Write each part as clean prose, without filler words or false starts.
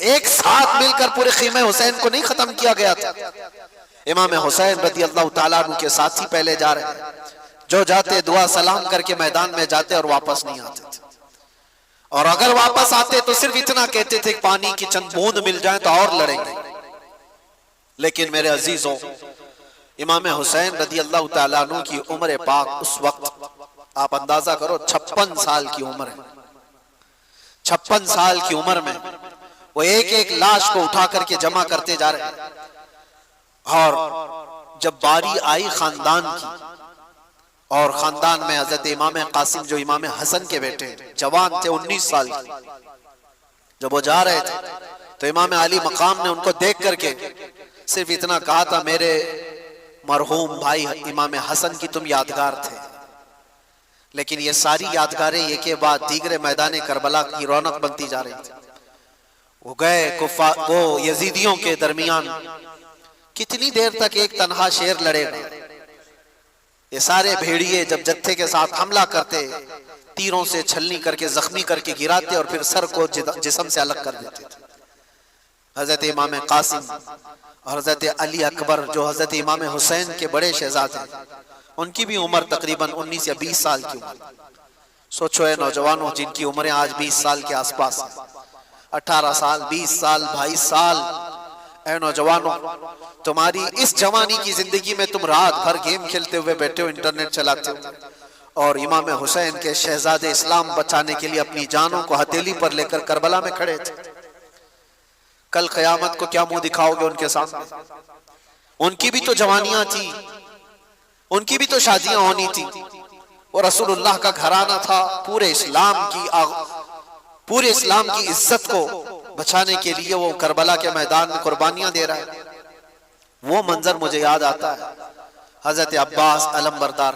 एक साथ मिलकर पूरे खीमे हुसैन को नहीं खत्म किया गया था। इमाम हुसैन रज़ी अल्लाह ताला अन्हु के साथी पहले जा रहे हैं, जो जाते दुआ सलाम करके मैदान में जाते और वापस नहीं आते थे, और अगर वापस आते तो सिर्फ इतना कहते थे पानी की चंद बूंद मिल जाए तो और लड़ेंगे। लेकिन मेरे अजीजों, इमाम हुसैन रज़ी अल्लाह ताला अन्हु की उम्र पाक उस वक्त आप अंदाजा करो 56 साल की उम्र है। 56 साल की उम्र में वो एक एक लाश को उठा करके जमा करते जा रहे हैं। और जब बारी आई खानदान की, और खानदान में हजरत इमाम कासिम जो इमाम हसन के बेटे जवान थे 19 साल के, जब वो जा रहे थे तो इमाम अली मकाम ने उनको देख करके सिर्फ इतना कहा था, मेरे मरहूम भाई इमाम हसन की तुम यादगार थे। लेकिन ये सारी यादगारें एक के बाद दीगरे मैदान करबला की रौनक बनती जा रही थी। वो गए वो यजीदियों के दरमियान कितनी देर तक एक तनहा शेर लड़ेगा। ये सारे भेड़िए जब जत्थे के साथ हमला करते, तीरों से छलनी करके जख्मी करके गिराते और फिर सर को जिस्म से अलग कर देते थे। हजरत इमाम कासिम और हजरत अली अकबर जो हजरत इमाम हुसैन के बड़े शहजादे, उनकी भी उम्र तकरीबन 19 या 20 साल की उम्र। सोचो है नौजवानों, जिनकी उम्रें आज 20 साल के आसपास है, 18 साल 20 साल 22 साल। ऐ नौजवानों, तुम्हारी इस जवानी की जिंदगी में तुम रात भर गेम खेलते हुए बैठे हो, इंटरनेट चलाते हो, और इमाम हुसैन के शहजादे इस्लाम बचाने के लिए अपनी जानों को हथेली पर लेकर करबला में खड़े थे। कल क़यामत को क्या मुंह दिखाओगे उनके सामने? उनकी भी तो जवानियां थी, उनकी भी तो शादियां होनी थी। वो रसूलुल्लाह का घराना था, पूरे इस्लाम की इज्जत को बचाने के लिए वो करबला के मैदान में कुर्बानियां दे रहा है। वो मंजर मुझे याद आता है हजरत अब्बास अलम बरदार,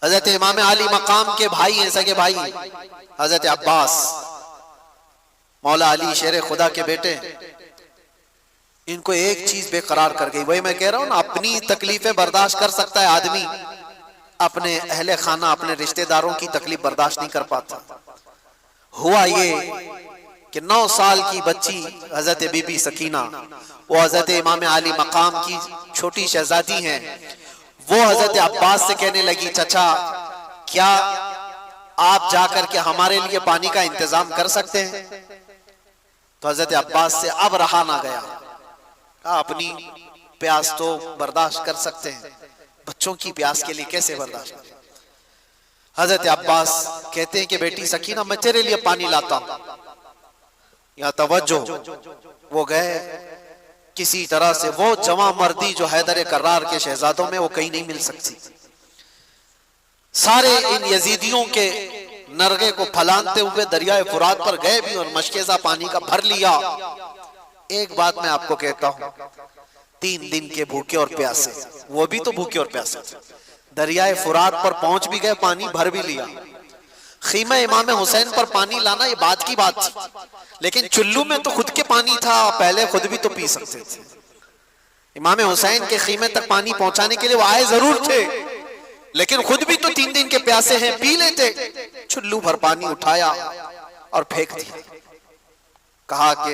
हजरत इमाम अली मकाम के भाई हैं, सगे भाई हजरत अब्बास, मौला अली शेर खुदा के बेटे। इनको एक चीज बेकरार कर गई, वही मैं कह रहा हूं ना, अपनी तकलीफें बर्दाश्त कर सकता है आदमी, अपने अहले खाना अपने रिश्तेदारों की तकलीफ बर्दाश्त नहीं कर पाता। हुआ ये कि 9 साल की बच्ची हजरत बीबी सकीना, वो हजरत इमाम अली मकाम की छोटी शहजादी हैं, वो हजरत अब्बास से कहने लगी, चचा क्या आप जाकर के हमारे लिए पानी का इंतजाम कर सकते हैं? तो हजरत अब्बास से अब रहा ना गया, अपनी प्यास तो बर्दाश्त कर सकते हैं, बच्चों की प्यास के लिए कैसे बर्दाश्त करें? हजरत अब्बास कहते हैं कि बेटी सकीना मैं तेरे लिए पानी लाता हूं। या तवज्जो, वो गए, किसी तरह से वो जवां मर्दी जो हैदर कर्रार के शहजादों में वो कहीं नहीं मिल सकती। सारे इन यजीदियों के नरगे को फलानते हुए दरियाए फुरात पर गए भी और मशकेजा पानी का भर लिया। एक बात मैं आपको कहता हूं, 3 दिन के भूखे और प्यासे, वो भी तो भूखे और प्यासे थे, दरियाए फुरात पर पहुंच भी गए, पानी भर भी लिया। खीमा इमाम हुसैन पर पानी लाना ये बात की बात थी, लेकिन चुल्लू में तो खुद के पानी था, पहले खुद भी तो पी सकते थे। इमाम हुसैन के खीमे तक पानी पहुंचाने के लिए वो आए जरूर थे, लेकिन खुद भी तो 3 दिन के प्यासे हैं, पी लेते। चुल्लू भर पानी उठाया और फेंक दिया। कहा कि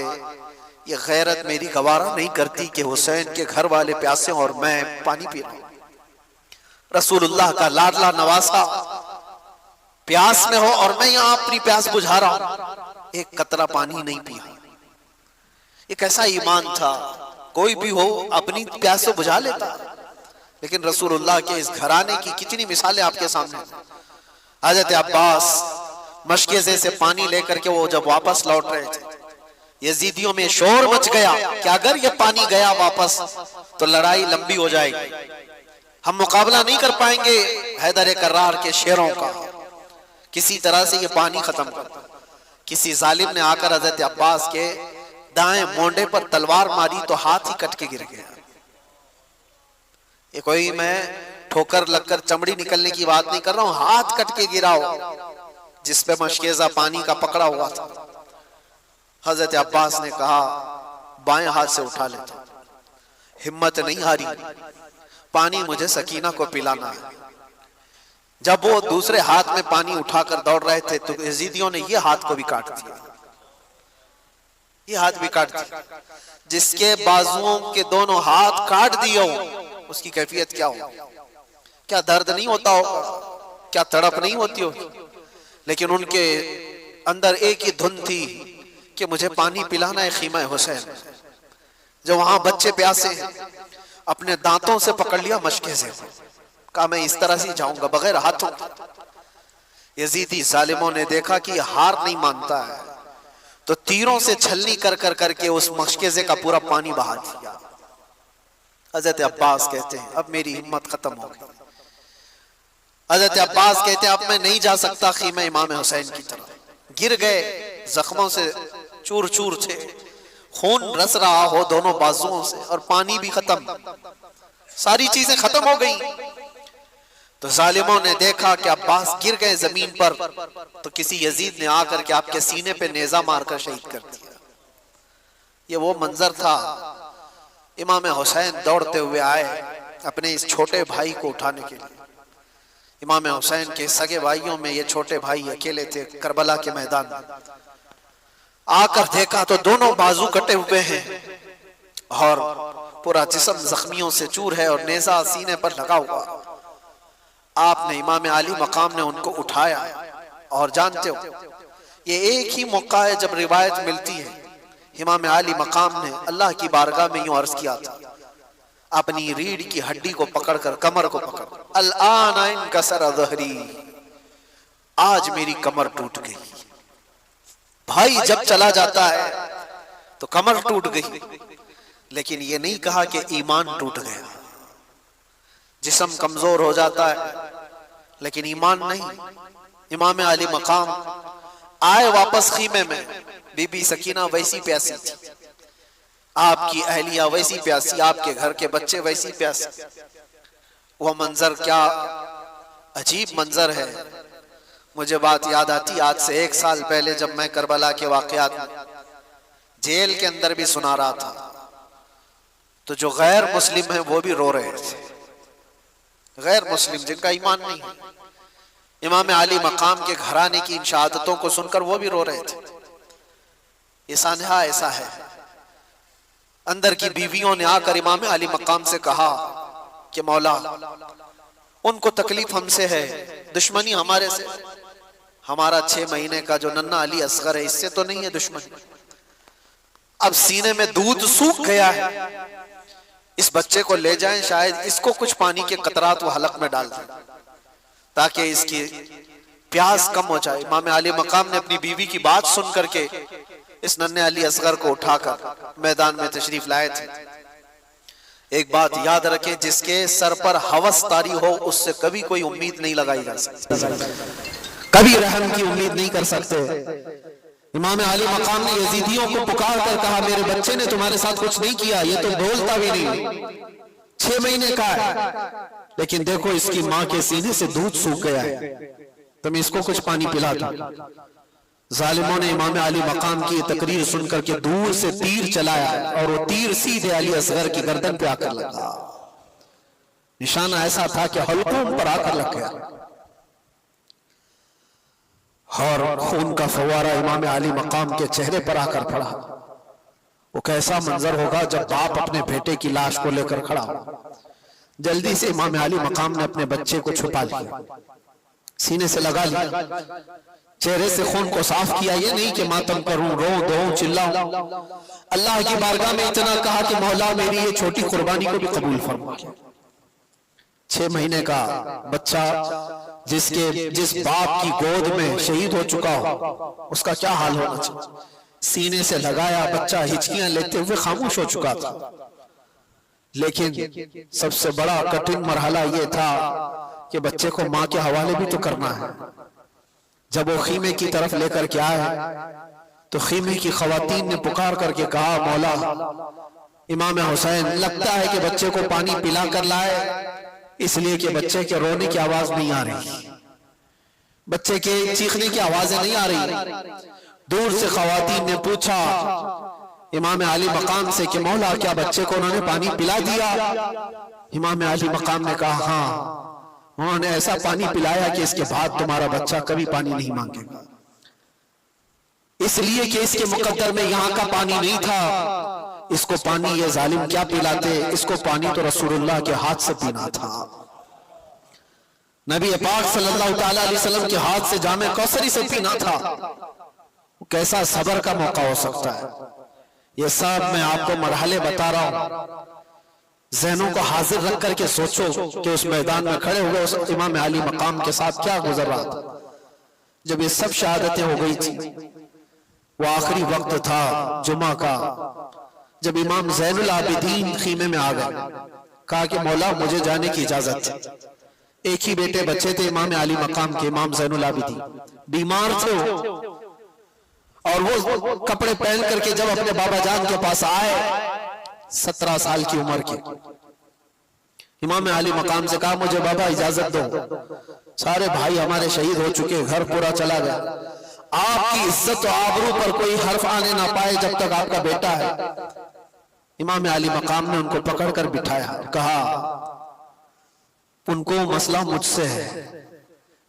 ये गैरत मेरी गवारा नहीं करती कि हुसैन के घर वाले प्यासे और मैं पानी पी रहा हूं। रसूलुल्लाह का लाडला नवासा प्यास में हो और मैं यहां अपनी प्यास बुझा रहा हूं, एक कतरा पानी नहीं पिया। ये कैसा ईमान था, कोई भी हो अपनी प्यास को बुझा लेता। लेकिन रसूलुल्लाह के इस घराने की कितनी मिसालें आपके सामने। हजरत अब्बास मशकेज़े से पानी लेकर के वो जब वापस लौट रहे थे, यजीदियों में शोर मच गया कि अगर ये पानी गया वापस तो लड़ाई लंबी हो जाएगी, हम मुकाबला नहीं कर पाएंगे हैदर कर्रार के शेरों का, किसी तरह से ये पानी खत्म कर। किसी जालिम ने आकर हजरत अब्बास के दाएं मोंडे पर तलवार मारी तो हाथ ही कट के गिर गया। ये कोई मैं ठोकर लगकर चमड़ी निकलने की बात नहीं कर रहा हूं, हाथ कट के गिरा हो जिसपे मशकेजा पानी का पकड़ा हुआ था। हजरत अब्बास ने कहा बाएं हाथ से उठा लेता, हिम्मत नहीं हारी, पानी मुझे सकीना को पिलाना है। जब वो दूसरे हाथ में पानी उठाकर दौड़ रहे थे तो यजीदियों ने ये हाथ को भी काट दिया। ये हाथ भी काट दिया। जिसके बाजुओं के दोनों हाथ काट दिए हो उसकी कैफियत क्या हो? क्या दर्द नहीं होता होगा? क्या तड़प नहीं होती होगी? लेकिन उनके अंदर एक ही धुन थी कि मुझे पानी पिलाना है खीमा हुसैन। जब वहां बच्चे प्यासे हैं, अपने दांतों से पकड़ लिया मशके से, कहा मैं इस तरह से जाऊंगा बगैर हाथों। यजीदी जालिमों ने देखा कि हार नहीं मानता है, तो तीरों से छलनी कर कर करके उस मशकेजे का पूरा पानी बहा दिया। हजरत अब्बास कहते हैं अब मेरी हिम्मत खत्म हो गई। हजरत अब्बास कहते हैं अब मैं नहीं जा सकता खीमा इमाम हुसैन की तरफ। गिर गए, जख्मों से चूर चूर थे, खून रस रहा हो दोनों बाजुओं से और पानी भी खत्म, सारी चीजें खत्म हो गई। तो जालिमों ने देखा कि अब्बास गिर गए जमीन पर, तो किसी यजीद ने आकर के आपके सीने पे नेजा मारकर शहीद कर दिया। ये वो मंजर था। इमाम हुसैन दौड़ते हुए आए अपने इस छोटे भाई को उठाने के लिए। इमाम हुसैन के सगे भाइयों में ये छोटे भाई अकेले थे। करबला के मैदान में आकर देखा तो दोनों बाजू कटे हुए हैं और पूरा जिस्म जख्मियों से चूर है और नेजा सीने पर लगा हुआ। आपने इमाम आली मकाम ने उनको उठाया और जानते हो ये एक ही मौका है जब रिवायत मिलती है इमाम आली मकाम ने अल्लाह की बारगाह में यूं अर्ज किया था, अपनी रीढ़ की हड्डी को पकड़कर, कमर को पकड़, अल-आन इनकसर ज़हरी, आज मेरी कमर टूट गई। भाई जब चला जाता है तो कमर टूट गई, लेकिन ये नहीं कहा कि ईमान टूट गया। जिस्म कमजोर हो जाता है लेकिन ईमान नहीं। इमाम आली मकाम आए वापस खीमे में, बीबी सकीना वैसी प्यासी थी, आपकी अहलिया वैसी प्यासी, आपके घर के बच्चे वैसी प्यासी। वह मंजर क्या अजीब मंजर है। मुझे बात याद आती, आज से 1 साल पहले जब मैं करबला के वाकयात में जेल के अंदर भी सुना रहा था, तो जो गैर मुस्लिम है वो भी रो रहे थे। गैर मुस्लिम जिनका ईमान नहीं है, इमाम आली मकाम के घराने की इन शहादतों को सुनकर वो भी रो रहे थे। ये सानहा ऐसा है। अंदर की बीवियों ने आकर इमाम आली मकाम से कहा कि मौला उनको तकलीफ हमसे है, दुश्मनी हमारे से, हमारा 6 महीने का जो नन्ना अली असगर है इससे तो नहीं है दुश्मनी, अब सीने में दूध सूख गया है, इस बच्चे को ले जाएं, शायद इसको कुछ पानी के कतरात वो हलक में डाल दें ताकि इसकी प्यास कम हो जाए। इमाम आली मकाम ने अपनी बीवी की बात सुन करके इस नन्हे अली असगर को उठाकर मैदान में तशरीफ लाए थे। एक बात याद रखें, जिसके सर पर हवस तारी हो उससे कभी कोई उम्मीद नहीं लगाई जा सकती, कभी रहम की उम्मीद नहीं कर सकते। इमाम आली मकाम ने यजीदियों को पुकार कर कहा, मेरे बच्चे ने तुम्हारे साथ कुछ नहीं किया, ये तो बोलता भी नहीं, 6 महीने का है, लेकिन देखो इसकी माँ के सीने से दूध सूख गया है, तुम इसको कुछ पानी पिला दो। जालिमों ने इमाम अली मकाम की तकरीर सुनकर के दूर से तीर चलाया और वो तीर सीधे अली असगर की गर्दन पे आकर लगा। निशाना ऐसा था कि हल्कों पर आकर लग गया और खून का फव्वारा इमाम अली मकाम के चेहरे पर आकर पड़ा। वो कैसा मंजर होगा जब बाप अपने बेटे की लाश को लेकर खड़ा हो। जल्दी से इमाम अली मकाम ने अपने बच्चे को छुपा लिया, सीने से लगा लिया, चेहरे से खून को साफ किया। ये नहीं कि मातम करूं, रो दो, चिल्लाऊं। अल्लाह की बारगाह में इतना कहा कि मौला मेरी ये छोटी कुर्बानी को भी कबूल फरमा। 6 महीने का बच्चा जिस बाप की गोद में शहीद हो चुका हो उसका क्या हाल होना चाहिए। सीने से लगाया, बच्चा हिचकियां लेते हुए खामोश हो चुका था। लेकिन सबसे बड़ा कठिन मरहला यह था कि बच्चे को मां के हवाले भी तो करना है। जब वो खीमे की तरफ लेकर के आए तो खीमे की खवातीन ने पुकार करके कहा, मौला इमाम हुसैन लगता है कि बच्चे को पानी पिला कर लाए, इसलिए कि बच्चे के रोने की आवाज नहीं आ रही, बच्चे के चीखने की आवाजें नहीं आ रही। दूर से खवातीन ने पूछा इमाम अली मकाम से कि मौला क्या बच्चे को उन्होंने पानी पिला दिया। इमाम अली मकाम ने कहा हाँ, उन्होंने ऐसा पानी पिलाया कि इसके बाद तुम्हारा बच्चा कभी पानी नहीं मांगेगा। इसलिए कि इसके मुकद्दर में यहाँ का पानी नहीं था। इसको पानी ये जालिम क्या पिलाते, इसको पानी तो रसूलुल्लाह के हाथ से पीना था। नबी पाक सल्लल्लाहु ताला अलैहि वसल्लम के हाथ से जामे कौसरी से पीना था। कैसा सबर का मौका हो सकता है। ये सब मैं आपको मरहले बता रहा हूं। ज़हनों को हाजिर रख करके सोचो कि उस मैदान में खड़े हुए उस इमाम अली मकाम के साथ क्या गुजर रहा था। जब ये सब शहादतें हो गई थी, वो आखिरी वक्त था जुमा का, जब इमाम ज़ैनुल आबिदीन खीमे में आ गए, कहा कि मौला मुझे जाने की इजाजत है। एक ही बेटे बच्चे थे इमाम अली मकाम के, इमाम ज़ैनुल आबिदीन बीमार थे और वो कपड़े पहन करके जब अपने बाबा जान के पास आए, 17 साल की उम्र के, इमाम अली मकाम से कहा मुझे बाबा इजाजत दो, सारे भाई हमारे शहीद हो चुके, घर पूरा चला गया, आपकी इज्जत और आबरू पर कोई हर्फ आने ना पाए जब तक आपका बेटा है। इमाम अली मकाम ने उनको पकड़कर बिठाया, कहा उनको मसला मुझसे है,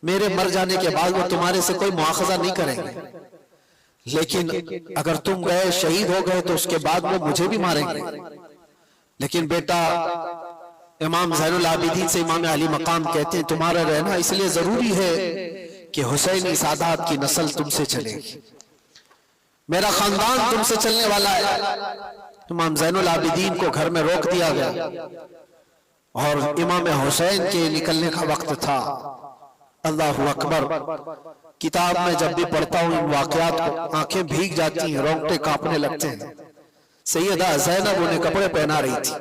मेरे मर जाने के बाद वो तुम्हारे से कोई मुआखजा नहीं करेंगे, लेकिन अगर तुम गए शहीद हो गए तो उसके बाद वो मुझे भी मारेंगे। लेकिन बेटा, इमाम ज़ैनुल आबिदीन से इमाम अली मकाम कहते हैं तुम्हारा रहना इसलिए जरूरी है कि हुसैनी सादात की नस्ल तुमसे चलेगी, मेरा खानदान तुमसे चलने वाला है। इमाम ज़ैनुल आबिदीन को घर में रोक दिया गया और इमाम हुसैन के निकलने का वक्त था। अल्लाहु अकबर। किताब में जब भी पढ़ता हूँ इन वाकयात को आंखें भीग जाती हैं, रोंगटे कांपने लगते हैं। सैयदा ज़ैनब उन्हें कपड़े पहना रही थी,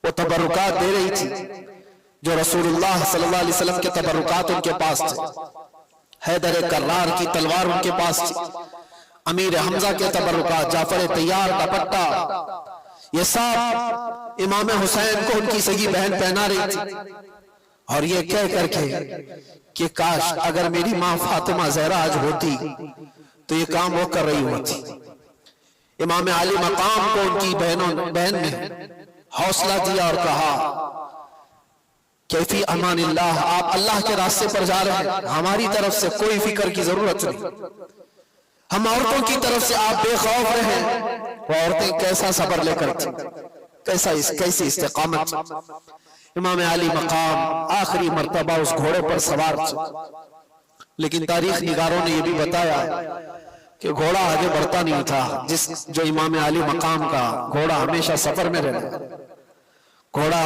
वो तबरुकात दे रही थी जो रसूलुल्लाह सल्लल्लाहु अलैहि वसल्लम के तबरुकात उनके पास थे। हैदर कर्रार की तलवार उनके पास थी, अमीर हमजा के तबरुकात, जाफर तैयार का पट्टा, ये सब इमाम हुसैन को उनकी सगी बहन पहना रही थी। और ये कह करके कि काश अगर मेरी माँ फातिमा ज़हरा आज होती तो ये काम वो कर रही होती। इमाम अली मकाम को उनकी बहन ने हौसला दिया और कहा कैफी अमानिल्लाह, आप अल्लाह के रास्ते पर जा रहे हैं, हमारी तरफ से कोई फिक्र की जरूरत नहीं, हम औरतों की तरफ से आप बेखौफ रहे। वो औरतें कैसा सब्र लेकर थी, कैसी इस्तिकामत। इमाम अली मकाम आखिरी मर्तबा उस घोड़े पर सवार थे, लेकिन तारीख निगारों ने यह भी बताया कि घोड़ा आगे बढ़ता नहीं था। जो इमाम अली मकाम का घोड़ा हमेशा सफर में रहता, घोड़ा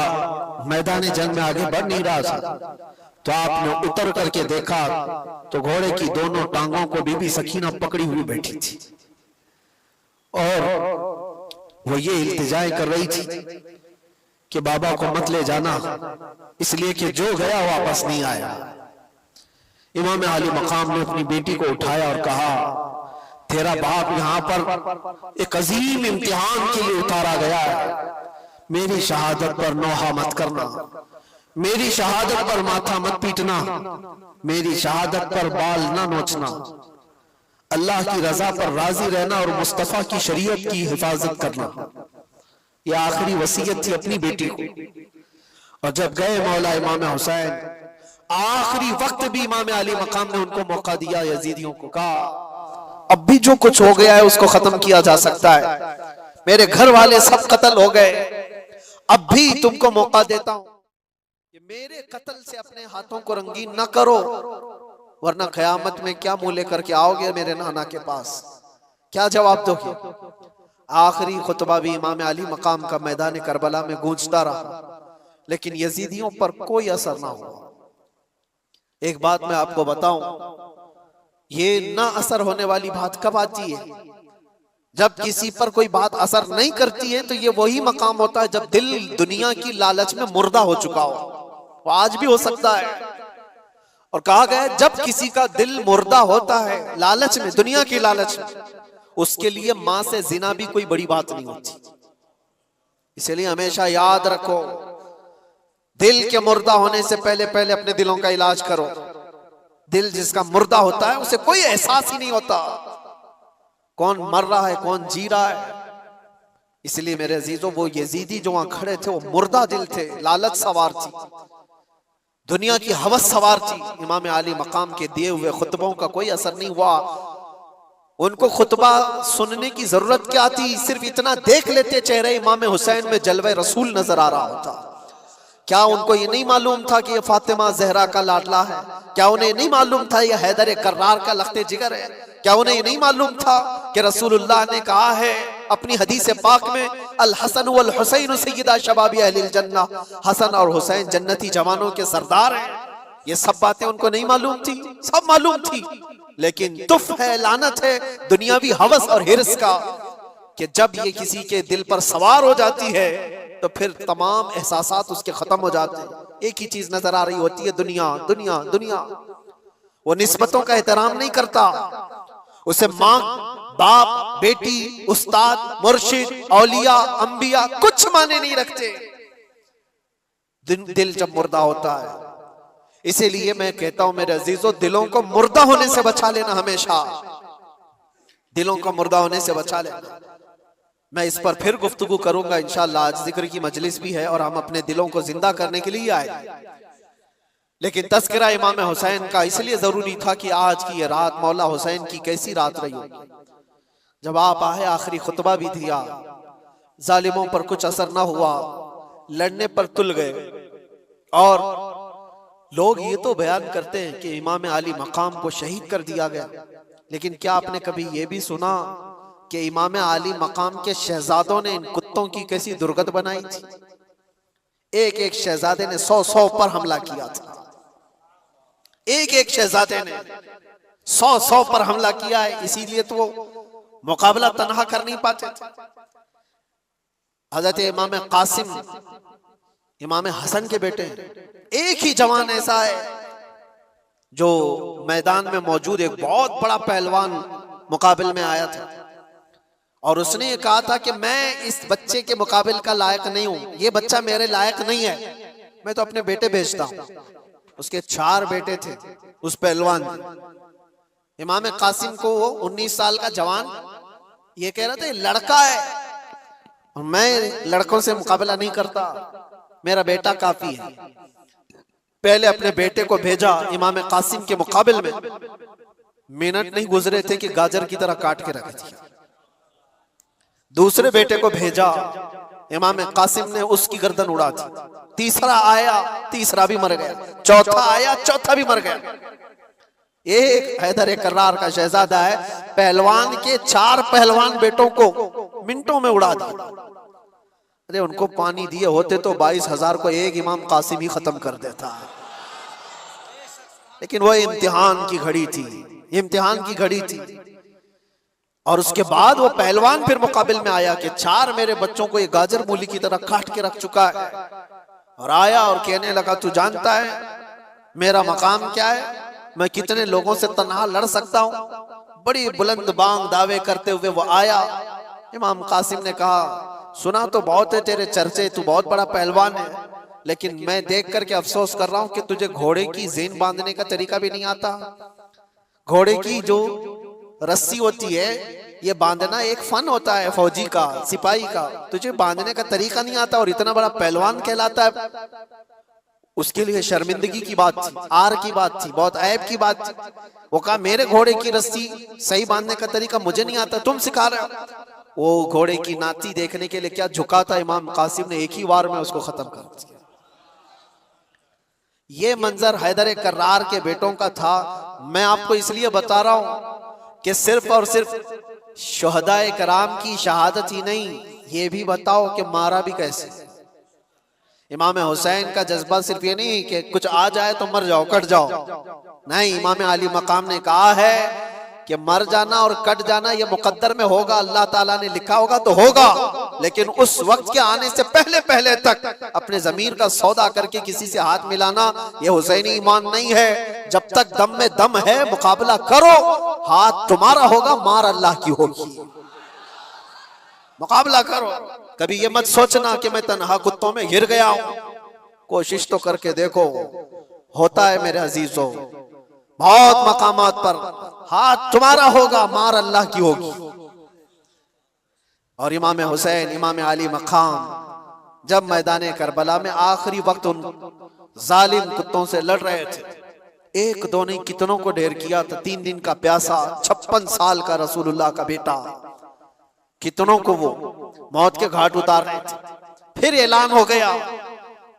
मैदान जंग में आगे बढ़ नहीं रहा था। तो आपने उतर करके देखा तो घोड़े की दोनों टांगों को बीबी सकीना पकड़ी हुई बैठी थी और वो ये इल्तिजाएं कर रही थी कि बाबा को मत ले जाना, इसलिए कि जो गया वापस नहीं आया। इमाम अली मकाम ने अपनी बेटी को उठाया और कहा तेरा बाप यहाँ पर एक अजीम इम्तिहान के लिए उतारा गया है, मेरी शहादत पर नौहा मत करना, मेरी शहादत पर माथा मत पीटना, मेरी शहादत पर बाल ना नोचना, अल्लाह की रजा पर राजी रहना और मुस्तफा की शरीयत की हिफाजत करना। यह आखिरी वसीयत थी अपनी बेटी को। और जब गए मौला इमाम हुसैन, आखिरी वक्त भी इमाम अली मकाम ने उनको मौका दिया। यजीदियों को कहा अब भी जो कुछ हो गया है उसको खत्म किया जा सकता है, मेरे घर वाले सब कत्ल हो गए, अब भी तुमको मौका देता हूं कि मेरे कत्ल से अपने हाथों को रंगीन न करो, वरना क़यामत में क्या मुंह लेकर के आओगे मेरे नाना के पास, क्या जवाब दोगे। आखिरी खुतबा भी इमाम अली मकाम का मैदान करबला में गूंजता रहा, लेकिन यजीदियों पर कोई असर ना हुआ। एक बात मैं आपको बताऊं, ये ना असर होने वाली बात कब आती है? जब किसी पर कोई बात असर नहीं करती है तो ये वही मकाम होता है जब दिल दुनिया की लालच में मुर्दा हो चुका हो। वो आज भी हो सकता है। और कहा गया जब किसी का दिल मुर्दा होता है लालच में, दुनिया की लालच में, उसके लिए मां से जिना भी कोई बड़ी बात नहीं होती। इसलिए हमेशा याद रखो, दिल के मुर्दा होने से पहले पहले अपने दिलों का इलाज करो। दिल जिसका मुर्दा होता है उसे कोई एहसास ही नहीं होता कौन मर रहा है कौन जी रहा है। इसलिए मेरे अजीजों, वो यजीदी जो वहां खड़े थे वो मुर्दा दिल थे, लालच सवार थी, दुनिया की हवस सवार थी। इमाम अली मकाम के दिए हुए खुतबों का कोई असर नहीं हुआ। उनको खुतबा सुनने की जरूरत क्या थी, सिर्फ इतना देख लेते चेहरे इमाम हुसैन में जलवे रसूल नजर आ रहा होता। क्या उनको ये नहीं मालूम था कि ये फातिमा जहरा का लाडला है? क्या उन्हें नहीं मालूम था ये हैदर कर्रार का लख्ते जिगर है? क्या उन्हें ये नहीं मालूम था कि रसूलुल्लाह ने कहा है अपनी हदीस पाक में, अल हसन वल हुसैन सय्यदा शबाबी अहलिल जन्नह, हसन और हुसैन जन्नती जवानों के सरदार हैं। ये सब बातें उनको नहीं मालूम थी? सब मालूम थी, लेकिन तुफ है, लानत है दुनियावी हवस और हिर्स का कि जब ये किसी के दिल पर सवार हो जाती है तो फिर तमाम एहसासात उसके खत्म हो जाते हैं। एक ही चीज नजर आ रही होती है, दुनिया दुनिया दुनिया। वो निस्बतों का एहतराम नहीं करता, उसे माँ बाप बेटी उस्ताद मुर्शिद औलिया अंबिया कुछ माने नहीं रखते। दिल जब मुर्दा होता है, इसीलिए मैं कहता हूं मेरे अजीजों, दिलों को मुर्दा होने से बचा लेना, हमेशा दिलों को मुर्दा होने से बचा लेना। मैं इस पर फिर गुफ्तगू करूंगा इंशाअल्लाह। आज जिक्र की मजलिस भी है और हम अपने दिलों को जिंदा करने के लिए आए, लेकिन तज़किरा इमाम हुसैन का इसलिए जरूरी था कि आज की ये रात मौला हुसैन की कैसी रात रही होगी। जब आप आए, आखिरी खुतबा भी दिया, जालिमों पर कुछ असर ना हुआ, लड़ने पर तुल गए। और लोग ये तो बयान करते हैं कि इमाम अली मकाम को शहीद कर दिया गया, लेकिन क्या आपने कभी ये भी सुना कि इमाम अली मकाम के शहजादों ने इन कुत्तों की कैसी दुर्गत बनाई थी? एक एक शहजादे ने 100 पर हमला किया था। एक एक शहजादे ने 100 पर हमला किया है, इसीलिए तो वो मुकाबला तनहा कर नहीं पाते थे। हजरत इमाम कासिम इमाम हसन के बेटे, एक ही जवान ऐसा है जो मैदान में मौजूद एक बहुत बड़ा पहलवान मुकाबले में आया था और उसने ये कहा था कि मैं इस बच्चे के मुकाबले का लायक नहीं हूं, ये बच्चा मेरे लायक नहीं है, मैं तो अपने बेटे भेजता हूं। उसके 4 बेटे थे उस पहलवान। इमाम कासिम को वो 19 साल का जवान ये कह रहा था लड़का है और मैं लड़कों से मुकाबला नहीं करता, मेरा बेटा काफी है। पहले अपने बेटे को भेजा इमाम कासिम के मुकाबले में, मिनट नहीं गुजरे थे कि गाजर की तरह काट के रख दिया। दूसरे बेटे को भेजा, इमाम कासिम ने उसकी गर्दन उड़ा दी। तीसरा आया, तीसरा भी मर गया। चौथा आया, चौथा भी मर गया। एक हैदर कर्रार का शहजादा है, पहलवान के 4 पहलवान बेटों को मिनटों में उड़ा दिया। अरे उनको पानी दिए होते तो 22,000 को एक इमाम कासिम ही खत्म कर देता। लेकिन वो इम्तिहान की घड़ी थी, इम्तिहान की घड़ी थी। और उसके बाद वो पहलवान फिर मुकाबले में आया कि 4 मेरे बच्चों को ये गाजर मूली की तरह काट के रख चुका है। और आया और कहने लगा, तू जानता है मेरा मकाम क्या है, मैं कितने लोगों से तन्हा लड़ सकता हूं। बड़ी बुलंद बांग दावे करते हुए वो आया। इमाम कासिम ने कहा, सुना तो बहुत है तेरे चर्चे, तू बहुत बड़ा पहलवान है, लेकिन मैं देख करके अफसोस कर रहा हूं कि तुझे घोड़े की ज़ेन बांधने का तरीका भी नहीं आता। घोड़े की जो रस्सी होती है, ये बांधना एक फन होता है फौजी का, सिपाही का, तुझे बांधने का तरीका नहीं आता और इतना बड़ा पहलवान कहलाता है। उसके लिए शर्मिंदगी की बात थी, आर की बात थी, बहुत ऐब की बात थी। वो कहा, मेरे घोड़े की रस्सी सही बांधने का तरीका मुझे नहीं आता, तुम सिखा रहे हो। वो घोड़े की नाती देखने के लिए क्या झुका था, इमाम कासिम ने एक ही वार में उसको खत्म कर दिया। ये मंजर हैदर कर्रार के बेटों का था। मैं आपको इसलिए बता रहा हूं कि सिर्फ और सिर्फ शुहदाए कराम की शहादत ही नहीं, ये भी बताओ कि मारा भी कैसे। इमाम हुसैन का जज्बा सिर्फ ये नहीं कि कुछ आ जाए तो मर जाओ, कट जाओ, नहीं। इमाम अली मकाम ने कहा है कि मर जाना और कट जाना ये मुकद्दर में होगा, अल्लाह ताला ने लिखा होगा तो होगा, लेकिन उस वक्त के आने से पहले पहले तक अपने ज़मीर का सौदा करके किसी से हाथ मिलाना ये हुसैनी ईमान नहीं है। जब तक दम में दम है मुकाबला करो, हाथ तुम्हारा होगा, मार अल्लाह की होगी। मुकाबला करो। कभी ये मत सोचना कि मैं तन्हा कुत्तों में घिर गया हूं। कोशिश तो करके देखो, होता है मेरे अजीजों, बहुत मकामात पर हाथ तुम्हारा होगा, मार अल्लाह की होगी। और इमाम हुसैन, इमाम अली मकाम जब मैदान करबला में आखिरी वक्त उन जालिम कुत्तों से लड़ रहे थे, एक दो नहीं कितनों को ढेर किया था। 3 दिन का प्यासा, 56 साल का रसूलुल्लाह का बेटा, कितनों को वो मौत के घाट उतार रहे थे। फिर ऐलान हो गया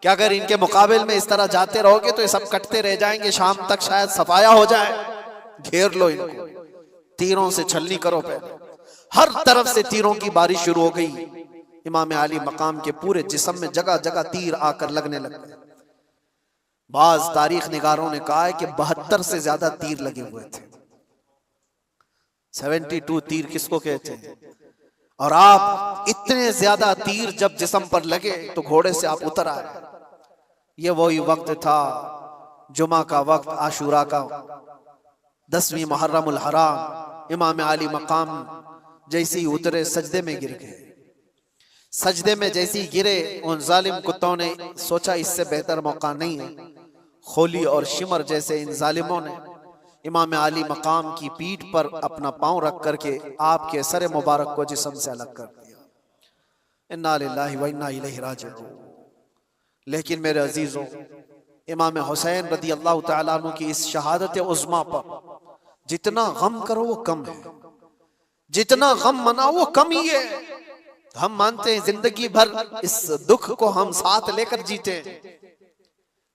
कि अगर इनके मुकाबले में इस तरह जाते रहोगे तो ये सब कटते रह जाएंगे, शाम तक शायद सफाया हो जाए, घेर लो इनको, तीरों से छलनी करो। पहले हर तरफ से तीरों की बारिश शुरू हो गई। इमाम अली मकाम के पूरे जिस्म में जगह जगह तीर आकर लगने लग गए। बाज तारीख निगारों ने कहा है कि 72 से ज्यादा तीर लगे हुए थे। 72 तीर किसको कहते हैं? और आप इतने ज्यादा तीर जब जिस्म पर लगे तो घोड़े से आप उतर आए। ये वही वक्त था, जुमा का वक्त, आशूरा का 10वीं मुहर्रमुल हराम। इमाम अली मकाम जैसे ही उतरे सजदे में गिर गए। सजदे में जैसे ही गिरे, उन जालिम कुत्तों ने सोचा इससे बेहतर मौका नहीं है। खोली और शिमर जैसे इन जालिमों ने इमाम अली मकाम की पीठ पर अपना पांव रख करके आपके सर मुबारक को जिस्म से अलग कर दिया। इन्ना लिल्लाहि व इन्ना इलैहि राजिऊन। लेकिन मेरे अजीजों, इमाम हुसैन रदी अल्लाह तआला अन्हु की इस शहादत उज़्मा पर जितना गम करो वो कम है, जितना गम मनाओ वो कम ही है। हम मानते हैं जिंदगी भर इस दुख को हम साथ लेकर जीते हैं,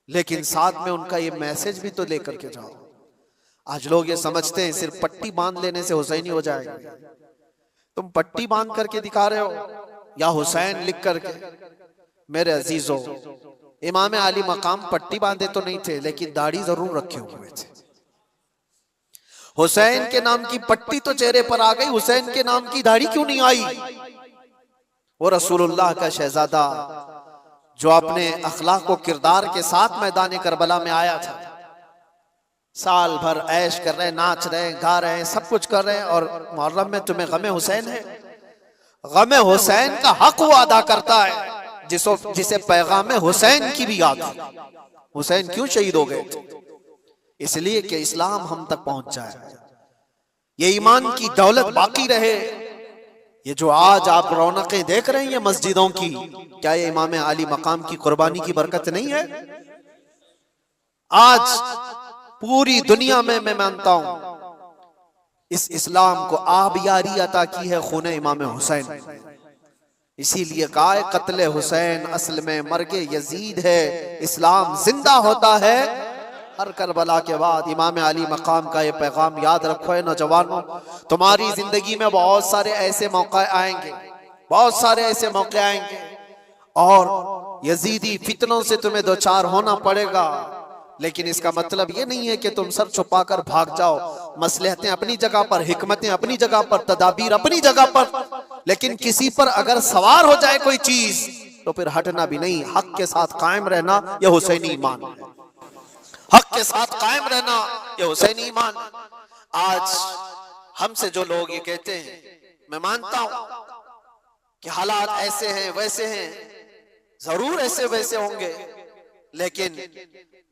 लेकिन साथ में उनका ये मैसेज भी तो लेकर के जाओ। आज लोग ये समझते हैं सिर्फ पट्टी बांध लेने से हुसैनी हो जाएगा। तुम पट्टी बांध करके दिखा रहे हो या हुसैन लिख करके? मेरे अजीजों, इमाम अली मकाम पट्टी बांधे तो नहीं थे, लेकिन दाढ़ी जरूर रखे हुए थे। हुसैन के नाम की पट्टी तो चेहरे पर आ गई, हुसैन के नाम की दाढ़ी क्यों नहीं आई? वो रसूलुल्लाह का शहजादा जो अपने अखलाक व किरदार के साथ मैदान करबला में आया था, साल भर ऐश कर रहे, नाच रहे, गा रहे, सब कुछ कर रहे हैं, और मुहर्रम में तुम्हें गमे हुसैन है। गमे हुसैन का हक वो अदा करता है जिसे पैगाम हुसैन की भी याद है। हुसैन क्यों शहीद हो गए थे? इसलिए कि इस्लाम हम तक पहुंच जाए, ये ईमान की दौलत बाकी रहे। ये जो आज आप रौनकें देख रहे हैं मस्जिदों की, क्या ये इमाम अली मकाम की कुर्बानी की बरकत नहीं है? आज पूरी दुनिया में मैं मानता हूं इस इस्लाम को आबियारी अता की है खूने इमाम हुसैन। इसीलिए कहा है कत्ले हुसैन असल में मर्गे यजीद है, इस्लाम जिंदा होता है हर करबला के बाद। इमाम अली मकाम का ये पैगाम याद रखो है नौजवानों, तुम्हारी जिंदगी में बहुत सारे ऐसे मौके आएंगे, बहुत सारे ऐसे मौके आएंगे, और यजीदी फितनों से तुम्हें दो चार होना पड़ेगा। लेकिन इसका मतलब ये नहीं है कि तुम सर छुपाकर भाग जाओ। मसलहतें अपनी जगह पर, हिकमतें अपनी जगह पर, तदाबीर अपनी जगह पर, लेकिन किसी पर अगर सवार हो जाए कोई चीज तो फिर हटना भी नहीं, हक के साथ कायम रहना यह हुसैनी ईमान है। हक के साथ कायम रहना यह हुसैनी ईमान। आज हमसे जो लोग ये कहते हैं, मैं मानता हूं कि हालात ऐसे हैं वैसे हैं, जरूर ऐसे वैसे होंगे, लेकिन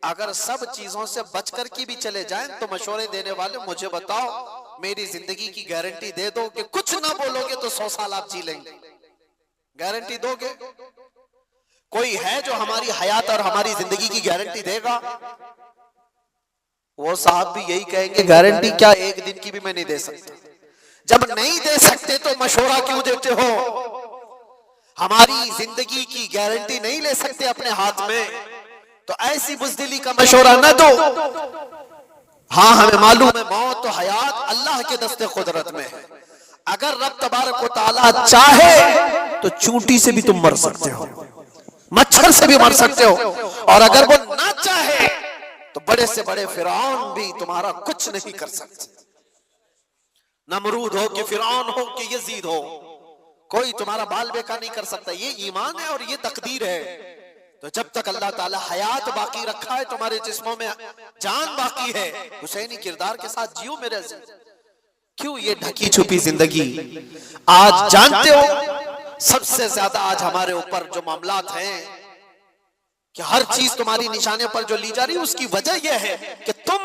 अगर सब चीजों से बचकर की भी चले जाएं तो मशवरे देने वाले मुझे बताओ, मेरी जिंदगी की गारंटी दे दो कि कुछ ना बोलोगे तो 100 साल आप जी लेंगे। गारंटी दोगे? कोई है जो हमारी हयात और हमारी जिंदगी की गारंटी देगा? वो साहब भी यही कहेंगे गारंटी क्या, एक दिन की भी मैं नहीं दे सकता। जब नहीं दे सकते तो मशवरा क्यों देते हो? हमारी जिंदगी की गारंटी नहीं ले सकते अपने हाथ में तो ऐसी बुज़दिली का मशवरा न दो। हाँ, हमें मालूम है मौत तो हयात अल्लाह के दस्ते कुदरत में है। अगर रब तबारक व तआला चाहे तो चूंटी से भी तुम मर सकते हो, मच्छर से भी मर सकते हो, और अगर वो ना चाहे तो बड़े से बड़े फिरौन भी तुम्हारा कुछ नहीं कर सकते। नमरूद हो कि फिरौन हो कि यजीद हो, कोई तुम्हारा बाल बेका नहीं कर सकता। ये ईमान है और ये तकदीर है। तो जब तक अल्लाह ताला हयात बाकी रखा है, तुम्हारे जिस्मों में जान बाकी है, हुसैनी किरदार के साथ जियो मेरे अजीज। क्यों ये ढकी छुपी जिंदगी? आज जानते हो सबसे ज्यादा आज हमारे ऊपर जो मामलात हैं कि हर चीज तुम्हारी निशाने पर जो ली जा रही है, उसकी वजह यह है कि तुम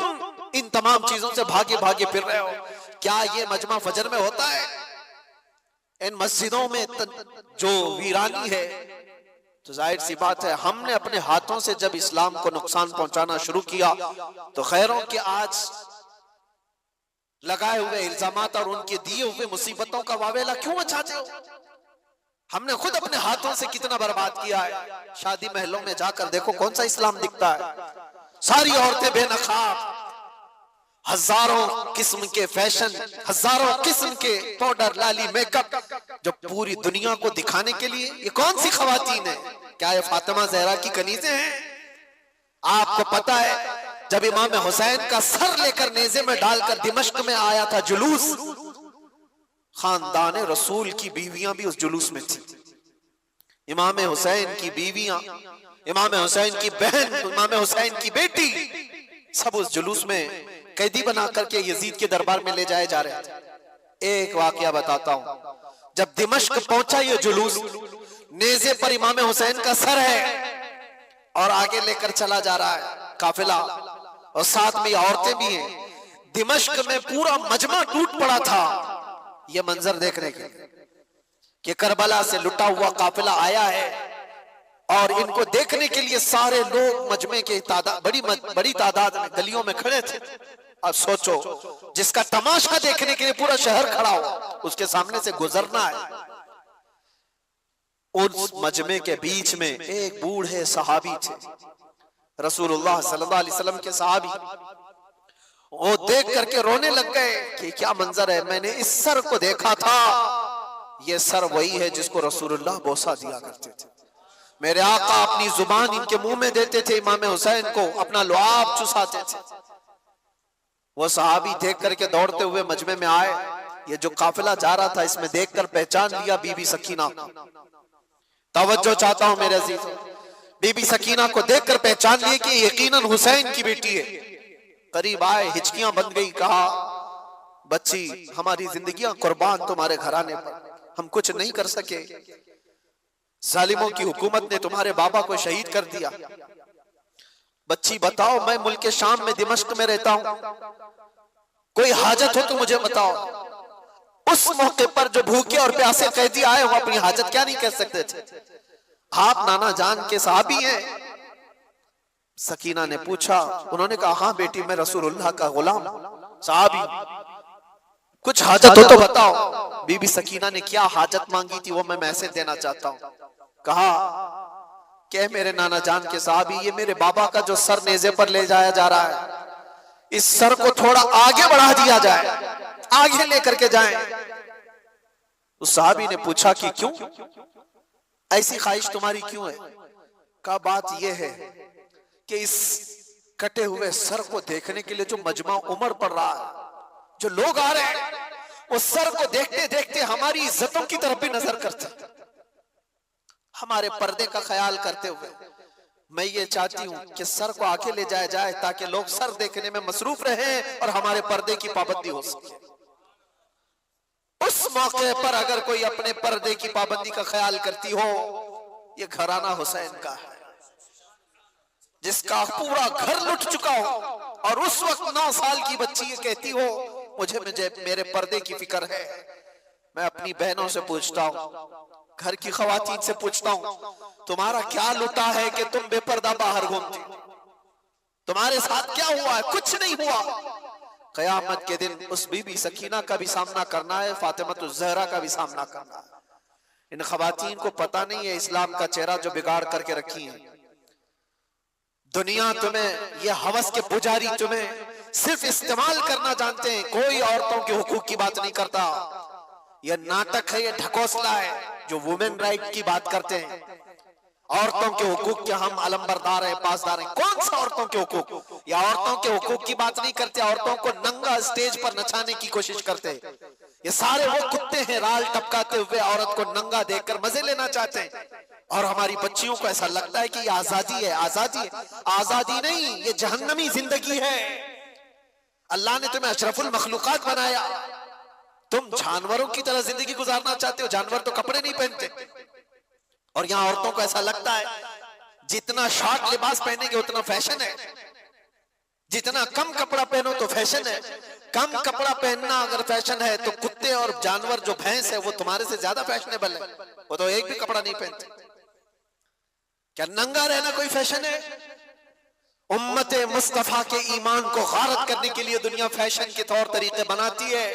इन तमाम चीजों से भागे भागे फिर रहे हो। क्या ये मजमा फजर में होता है? इन मस्जिदों में जो वीरानी है, तो जाहिर सी बात है, हमने अपने हाथों से जब इस्लाम को नुकसान पहुंचाना शुरू किया तो खैरों के आज लगाए हुए इल्जामात और उनके दिए हुए मुसीबतों का वावेला क्यों मचाते हो? हमने खुद अपने हाथों से कितना बर्बाद किया है। शादी महलों में जाकर देखो कौन सा इस्लाम दिखता है। सारी औरतें बेनकाब, हजारों किस्म के फैशन, हजारों किस्म के पाउडर, लाली, मेकअप, जो पूरी दुनिया को दिखाने के लिए। ये कौन सी खवातीन है? क्या ये फातिमा ज़हरा की कनीज़ें हैं? आपको पता है जब इमाम हुसैन का सर लेकर नेज़े में डालकर दिमश्क में आया था जुलूस, खानदान रसूल की बीवियां भी उस जुलूस में थी। इमाम हुसैन की बीवियां, इमाम हुसैन की बहन, इमाम हुसैन की बेटी, सब उस जुलूस में कैदी बना करके यजीद के दरबार में ले जाए जा रहे थे। एक वाकया बताता हूं, जब दिमश्क पहुंचा ये जुलूस, नेज़े पर इमाम हुसैन का सर है और आगे लेकर चला जा रहा है काफिला, और साथ में औरतें भी हैं। दिमश्क में पूरा मजमा टूट पड़ा था ये मंजर देखने के कि करबला से लुटा हुआ काफिला आया है और इनको देखने के लिए सारे लोग मजमे के बड़ी तादाद में गलियों में खड़े थे। अब सोचो, जिसका तमाशा देखने के लिए पूरा शहर खड़ा हो, उसके सामने से गुजरना है। उस मजमे के बीच में एक बूढ़े सहाबी थे, रसूलुल्लाह सल्लल्लाहु अलैहि वसल्लम के सहाबी। वो देख करके रोने लग गए कि क्या मंजर है, मैंने इस सर को देखा था, ये सर वही है जिसको रसूलुल्लाह बोसा दिया करते थे। मेरे आका अपनी जुबान इनके मुंह में देते थे, इमाम हुसैन को अपना लुआब चुसाते थे। वो सहाबी देख करके दौड़ते हुए मजमे में आए। ये जो काफिला जा रहा था इसमें देखकर पहचान लिया बीबी सकीना को। तवज्जो चाहता हूं मेरे अजीज, बीबी सकीना को देखकर पहचान लिए कि यकीनन हुसैन की बेटी है। करीब आए, हिचकियां बन गई, कहा बच्ची हमारी जिंदगियां कुर्बान तुम्हारे घराने पर, हम कुछ नहीं कर सके, जालिमों की हुकूमत ने तुम्हारे बाबा को शहीद कर दिया। बच्ची बताओ, मैं मुल्क शाम में दिमश्क में रहता हूं, कोई हाजत हो तो मुझे बताओ। उस मौके पर जो भूखे और प्यासे कैदी आए हो अपनी हाजत क्या नहीं कह सकते थे? आप नाना जान के साहबी हैं? सकीना ने पूछा। उन्होंने कहा हाँ बेटी, मैं रसूलुल्लाह का गुलाम साहबी, कुछ हाजत हो तो बताओ। बीबी सकीना ने क्या हाजत मांगी थी वो मैं मैसेज देना चाहता हूं। कहा कि मेरे नाना जान के साहबी, ये मेरे बाबा का जो सर नेज़े पर ले जाया जा रहा है, इस सर को थोड़ा आगे बढ़ा दिया जाए, आगे लेकर के जाएं। उस साहबी ने पूछा कि क्यों, ऐसी ख्वाहिश तुम्हारी क्यों है? का बात यह है कि इस कटे हुए सर को देखने के लिए जो मजमा उमड़ पड़ रहा है, जो लोग आ रहे हैं, उस सर को देखते देखते हमारी इज्जतों की तरफ भी नजर करते, हमारे पर्दे का ख्याल करते हुए मैं ये चाहती हूं कि सर को आगे ले जाया जाए ताकि लोग सर देखने में मसरूफ रहें और हमारे पर्दे की पाबंदी हो सके। उस मौके पर अगर कोई अपने पर्दे की पाबंदी का ख्याल करती हो, ये घराना हुसैन का है जिसका पूरा घर लुट चुका हो, और उस वक्त 9 साल की बच्ची ये कहती हो मुझे मेरे पर्दे की फिक्र है। मैं अपनी बहनों से पूछता हूँ, घर की खवातीन से पूछता हूँ, तुम्हारा क्या लुटा है कि तुम बेपर्दा बाहर घूमती? तुम्हारे साथ क्या हुआ है? कुछ नहीं हुआ। कयामत के दिन उस बीबी सकीना का भी सामना करना है, फातिमा ज़हरा का भी सामना करना है। इन खवातीन को पता नहीं है इस्लाम का चेहरा जो बिगाड़ करके रखी है। दुनिया तुम्हें, ये हवस के पुजारी तुम्हें सिर्फ इस्तेमाल करना जानते हैं, कोई औरतों के हुकूक की बात नहीं करता। यह नाटक है, यह ढकोसला है जो वुमेन राइट की बात करते हैं। औरतों के हुकूक के हम अलंबरदार हैं, पासदार हैं। कौन सा औरतों के हुकूक? या औरतों के हुकूक की बात नहीं करते, औरतों को नंगा स्टेज पर नचाने की कोशिश करते हैं। ये सारे वो कुत्ते हैं राल टपकाते हुए औरत को नंगा देखकर मजे लेना चाहते हैं, और हमारी बच्चियों को ऐसा लगता है कि ये आजादी है। आजादी है? आजादी नहीं, ये जहन्नमी जिंदगी है। अल्लाह ने तुम्हें अशरफुल मखलूकात बनाया, तुम जानवरों की तरह जिंदगी गुजारना चाहते हो। जानवर तो कपड़े नहीं पहनते, और यहाँ औरतों को ऐसा लगता है जितना शॉर्ट लिबास पहनेंगे उतना फैशन है, जितना कम कपड़ा पहनो तो फैशन है। कम कपड़ा पहनना अगर फैशन है तो कुत्ते और जानवर जो भैंस है वो तुम्हारे से ज्यादा फैशनेबल है, वो तो एक भी कपड़ा नहीं पहनते। क्या नंगा रहना कोई फैशन है? उम्मत मुस्तफा के ईमान को गारत करने के लिए दुनिया फैशन के तौर तरीके बनाती है।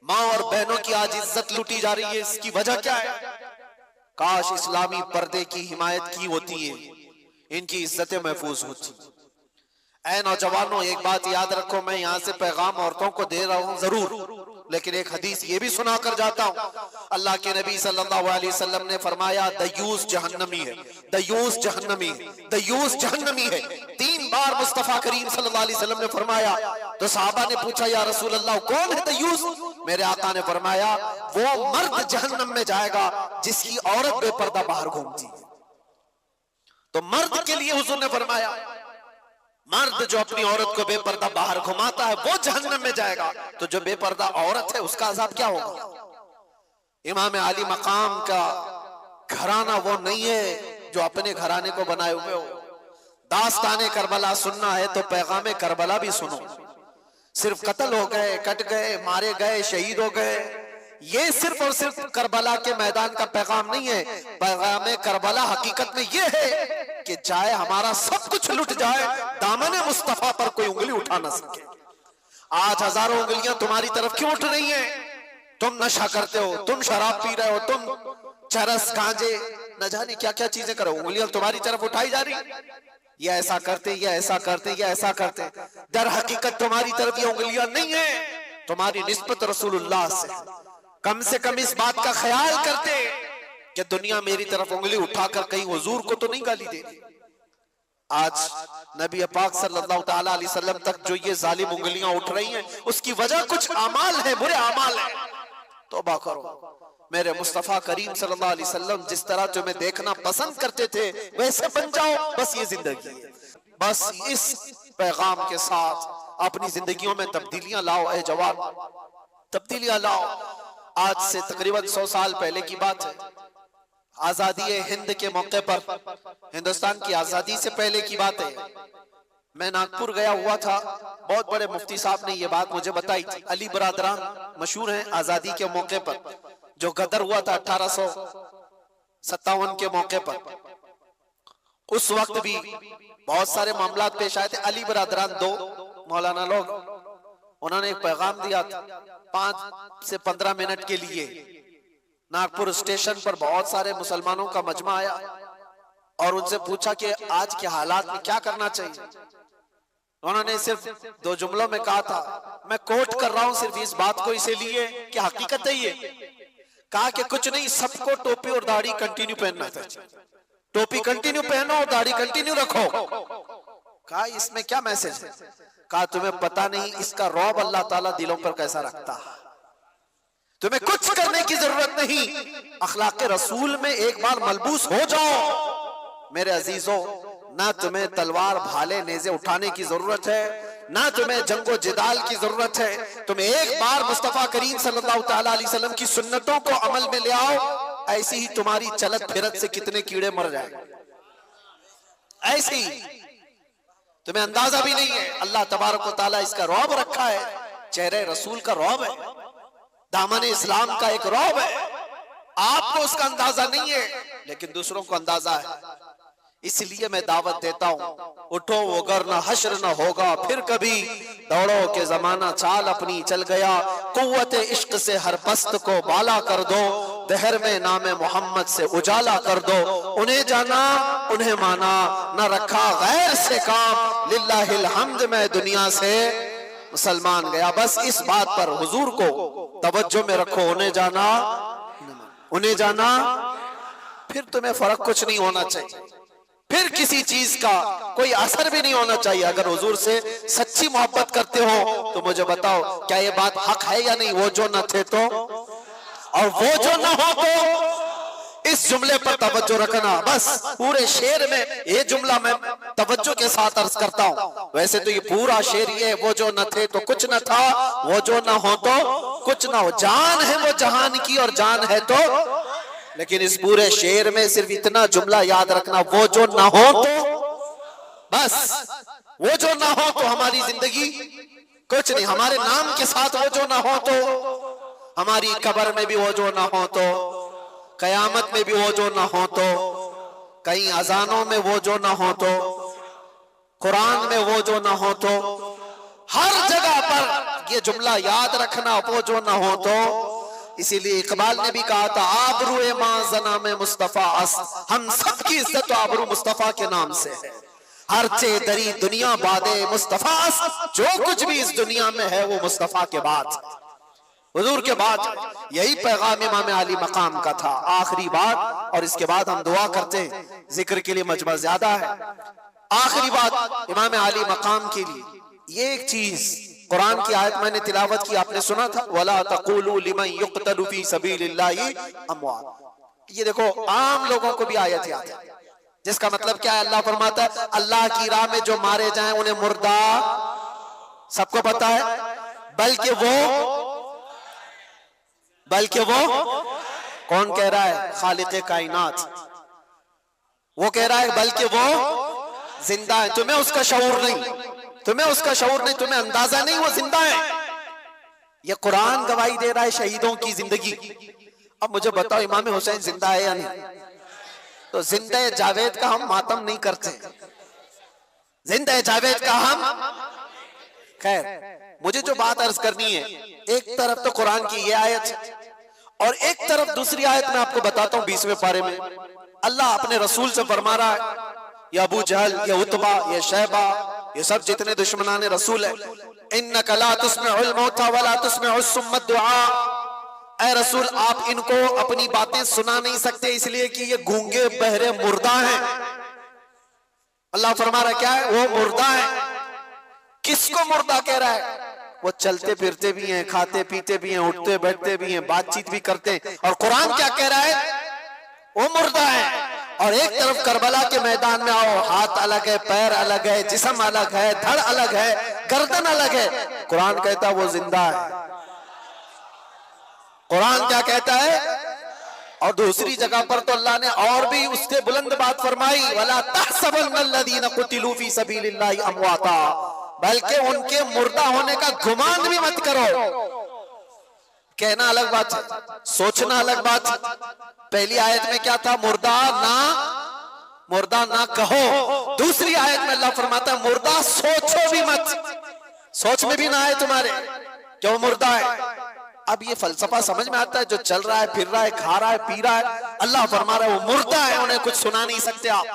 माँ और बहनों की आज इज्जत लूटी जा रही है, इसकी वजह क्या है? काश इस्लामी पर्दे की हिमायत की होती है, इनकी इज्जतें महफूज होती। ऐ नौजवानों, एक बात याद रखो, मैं यहाँ से पैगाम औरतों को दे रहा हूँ जरूर, लेकिन एक हदीस ये भी सुना कर जाता हूँ। अल्लाह के नबी सल्लल्लाहु अलैहि वसल्लम ने फरमाया, दयूस जहन्नमी है, दयूस जहन्नमी है, दयूस जहन्नमी है। 3 बार मुस्तफा करीम सल्लल्लाहु अलैहि वसल्लम ने फरमाया। तो सहाबा ने पूछा, या रसूल अल्लाह, कौन है दयूस? मेरे आका ने फरमाया, वो मर्द जहन्नम में जाएगा जिसकी औरत बेपर्दा बाहर घूमती है। तो मर्द के लिए हुजूर ने फरमाया, मर्द जो अपनी औरत को बेपर्दा बाहर घुमाता है वो जहन्नम में जाएगा। तो जो बेपर्दा औरत है उसका अजाब क्या होगा? इमाम आली मकाम का घराना वो नहीं है जो अपने घराने को बनाए हुए हो। दास्ताने करबला सुनना है तो पैगामे करबला भी सुनो। सिर्फ कत्ल हो गए, कट गए, मारे गए, शहीद हो गए, ये सिर्फ और सिर्फ करबला के मैदान का पैगाम नहीं है। पैगामे करबला हकीकत में ये है कि चाहे हमारा सब कुछ लुट जाए, दामन मुस्तफा पर कोई उंगली उठा ना सके। आज हजारों उंगलियां तुम्हारी तरफ क्यों उठ रही हैं? तुम नशा करते हो, तुम शराब पी रहे हो, तुम चरस गांजे न जाने क्या क्या चीजें करो, उंगलियां तुम्हारी तरफ उठाई जा रही। ये ऐसा करते, ये ऐसा करते, ये ऐसा करते, दर हकीकत तुम्हारी तरफ ये उंगलियां नहीं है, तुम्हारी निस्बत रसूलुल्लाह से कम इस बात का ख्याल करते कि दुनिया मेरी तरफ उंगली उठाकर कहीं हुजूर को तो नहीं गाली दे रही। आज नबी पाक सल्लल्लाहु ताला अलैहि वसल्लम तक जो ये जालिम उंगलियां उठ रही हैं, उसकी वजह कुछ अमाल है, बुरे अमाल है। तौबा करो। मेरे मुस्तफा करीम सल्लल्लाहु अलैहि वसल्लम जिस तरह तुम्हें देखना पसंद करते थे वैसे बन जाओ, बस ये जिंदगी है। बस इस पैगाम के साथ अपनी जिंदगियों में तब्दीलियां लाओ। ऐ जवान, तब्दीलियां लाओ। आज से तकरीबन 100 साल पहले की बात है, आजादी हिंद के मौके पर, हिंदुस्तान की आजादी से पहले की बात है। मैं नागपुर गया हुआ था, बहुत बड़े मुफ्ती साहब ने ये बात मुझे बताई थी। अली बरादरान मशहूर हैं आजादी के मौके पर, जो गदर हुआ था 1857 के मौके पर। उस वक्त भी बहुत सारे मामला पेश आए थे। अली बरादरान 2 मौलाना लोग, उन्होंने एक पैगाम दिया था 5 से 15 मिनट के लिए। नागपुर स्टेशन पर बहुत सारे मुसलमानों का मजमा आया और उनसे पूछा कि आज के हालात में क्या करना चाहिए। उन्होंने सिर्फ 2 जुमलों में कहा था, मैं कोट कर रहा हूं सिर्फ इस बात को इसीलिए कि हकीकत है ये। कहा कि कुछ नहीं, सबको टोपी और दाढ़ी कंटिन्यू पहनना चाहिए, टोपी कंटिन्यू पहनो और दाढ़ी कंटिन्यू रखो। कहा इसमें क्या मैसेज है? कहा तुम्हें पता नहीं इसका रौब अल्लाह ताला दिलों पर कैसा रखता है। तुम्हें कुछ करने की जरूरत नहीं, अखलाक रसूल में एक बार मलबूस हो जाओ। मेरे अजीजों, ना तुम्हें तलवार भाले नेज़े उठाने की जरूरत है, ना तुम्हें जंगो जिदाल की जरूरत है। तुम एक बार मुस्तफा करीम सल्लल्लाहु ताला अलैहि वसल्लम की सुन्नतों को अमल में ले आओ, ऐसी ही तुम्हारी चलत फिरत से कितने कीड़े मर जाएंगे। ऐसे ही तुम्हें अंदाजा भी नहीं है। अल्लाह तबारक व तआला इसका रौब रखा है, चेहरे रसूल का रौब है, दामन इस्लाम का एक रौब है। आपको उसका अंदाजा नहीं है, लेकिन दूसरों को अंदाजा है। इसलिए मैं दावत देता हूं, उठो वगरना हश्र न होगा फिर कभी, दौड़ो के जमाना चाल अपनी चल गया, कुव्वत इश्क से हर पस्त को बाला कर दो, दहर में नामे मोहम्मद से उजाला कर दो। उन्हें जाना उन्हें माना, न रखा गैर से काम, लिल्लाहिल हम्द मैं दुनिया से मुसलमान गया। बस इस बात पर हुजूर को तवज्जो में रखो, उन्हें जाना उन्हें जाना, फिर तुम्हें फर्क कुछ नहीं होना चाहिए, फिर किसी चीज का कोई असर भी नहीं होना चाहिए। अगर हुजूर से सच्ची मोहब्बत करते हो तो मुझे बताओ, क्या ये बात हक है या नहीं? वो जो न थे तो, और वो जो न हो तो, इस जुमले पर तवज्जो रखना। बस पूरे शेर में ये जुमला मैं तवज्जो के साथ अर्ज करता हूँ। वैसे तो ये पूरा शेर ये, वो जो न थे तो कुछ न था, वो जो न हो तो कुछ न हो, जान है वो जहान की और जान है तो। लेकिन इस पूरे शेर में सिर्फ इतना जुमला याद रखना, वो जो ना हो तो, बस वो जो ना हो तो हमारी जिंदगी कुछ नहीं। हमारे नाम के साथ वो जो ना हो तो, हमारी कब्र में भी वो जो ना हो तो, कयामत में भी वो जो ना हो तो, कहीं अजानों में वो जो ना हो तो, कुरान में वो जो ना हो तो, हर जगह पर ये जुमला याद रखना, वो जो ना हो तो। इसीलिए इकबाल ने भी कहा था, आबरू मां जना में मुस्तफा अस, हम सबकी इज्जत आबरू मुस्तफा के नाम से है। हर चे दरी दुनिया बादे मुस्तफा अस, जो कुछ भी इस दुनिया में है वो मुस्तफा के बाद, हुजूर के बाद। यही पैगाम इमाम अली मकाम का था। आखिरी बात, और इसके बाद हम दुआ करते हैं, जिक्र के लिए मजमा ज्यादा है। आखिरी बात इमाम अली मकाम के लिए, ये एक चीज, कुरान की आयत मैंने तिलावत की, आपने सुना था, वला तक़ूलू लिमन युक़तलू फी सबीलिल्लाहि अमवात। ये देखो आम लोगों को भी आयत याद है, जिसका मतलब क्या है? अल्लाह फरमाता है अल्लाह की राह में जो मारे जाएं उन्हें मुर्दा, सबको पता है, बल्कि वो कौन कह रहा है? खालिक़े कायनात, वो कह रहा है बल्कि वो जिंदा है। तुम्हें उसका शऊर नहीं, तुम्हें उसका शऊर नहीं, तुम्हें अंदाजा नहीं वो जिंदा है। ये कुरान गवाही दे रहा है शहीदों की जिंदगी। अब मुझे बताओ इमाम हुसैन जिंदा है या नहीं? तो जिंदा जावेद का हम मातम नहीं करते, जिंदा जावेद का हम। खैर, मुझे जो बात अर्ज करनी है, एक तरफ तो कुरान की ये आयत है, और एक तरफ दूसरी आयत मैं आपको बताता हूं 20वें पारे में अल्लाह अपने रसूल से फरमा रहा है, ये अबू जहल, ये उतबा, ये शैबा, ये सब जितने दुश्मनाने रसूल है, इन्नका ला तुस्मिउल मौता वला तुस्मिउस सुम्मा दुआ, ऐ रसूल आप इनको अपनी बातें सुना नहीं सकते, इसलिए कि ये गूंगे बहरे मुर्दा हैं। अल्लाह फरमा रहा क्या है? वो मुर्दा है। किसको मुर्दा कह रहा है? वो चलते फिरते भी हैं, खाते पीते भी हैं, उठते बैठते भी हैं, बातचीत भी करते हैं। और कुरान क्या कह रहा है? वो मुर्दा है। और एक तरफ करबला के मैदान में आओ, हाथ अलग है, पैर अलग है, जिस्म अलग है, धड़ अलग है, गर्दन अलग है, कुरान कहता है वो जिंदा है। कुरान क्या कहता है? और दूसरी जगह पर तो अल्लाह ने और भी उससे बुलंद बात फरमाई, वला तहसबन्नल्लज़ीना कुतिलू फी सबीलिल्लाहि अमवाता, बल्कि उनके मुर्दा होने का गुमान भी मत करो। कहना अलग बात है, सोचना अलग बात है। पहली आयत में क्या था? मुर्दा ना कहो। दूसरी आयत में अल्लाह फरमाता है मुर्दा सोचो भी मत, सोच में भी ना आए तुम्हारे क्यों मुर्दा है। अब ये फलसफा समझ में आता है? जो चल रहा है, फिर रहा है, खा रहा है, पी रहा है, अल्लाह फरमा रहा है वो मुर्दा है, उन्हें कुछ सुना नहीं सकते आप।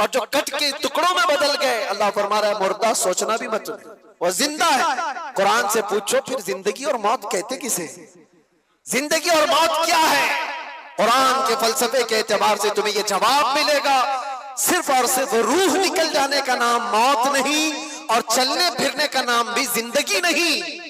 और जो कट के टुकड़ों में बदल गए, अल्लाह फरमा रहा है मुर्दा, सोचना भी मत, वो जिंदा है। कुरान से पूछो फिर जिंदगी और मौत कहते किसे? जिंदगी और मौत क्या है? कुरान के फलसफे के एतबार से तुम्हें ये जवाब मिलेगा, सिर्फ और सिर्फ रूह निकल जाने का नाम मौत नहीं, और चलने फिरने का नाम भी जिंदगी नहीं।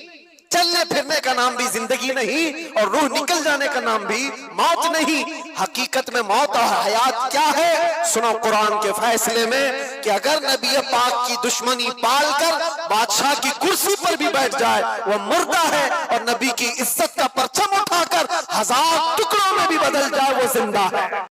चलने फिरने का नाम भी जिंदगी नहीं, और रूह निकल जाने का नाम भी मौत नहीं। हकीकत में मौत और हयात क्या है? सुनो कुरान के फैसले में कि अगर नबी पाक की दुश्मनी पालकर बादशाह की कुर्सी पर भी बैठ जाए वो मुर्दा है, और नबी की इज्जत का परचम उठाकर 1000 टुकड़ों में भी बदल जाए वो जिंदा है।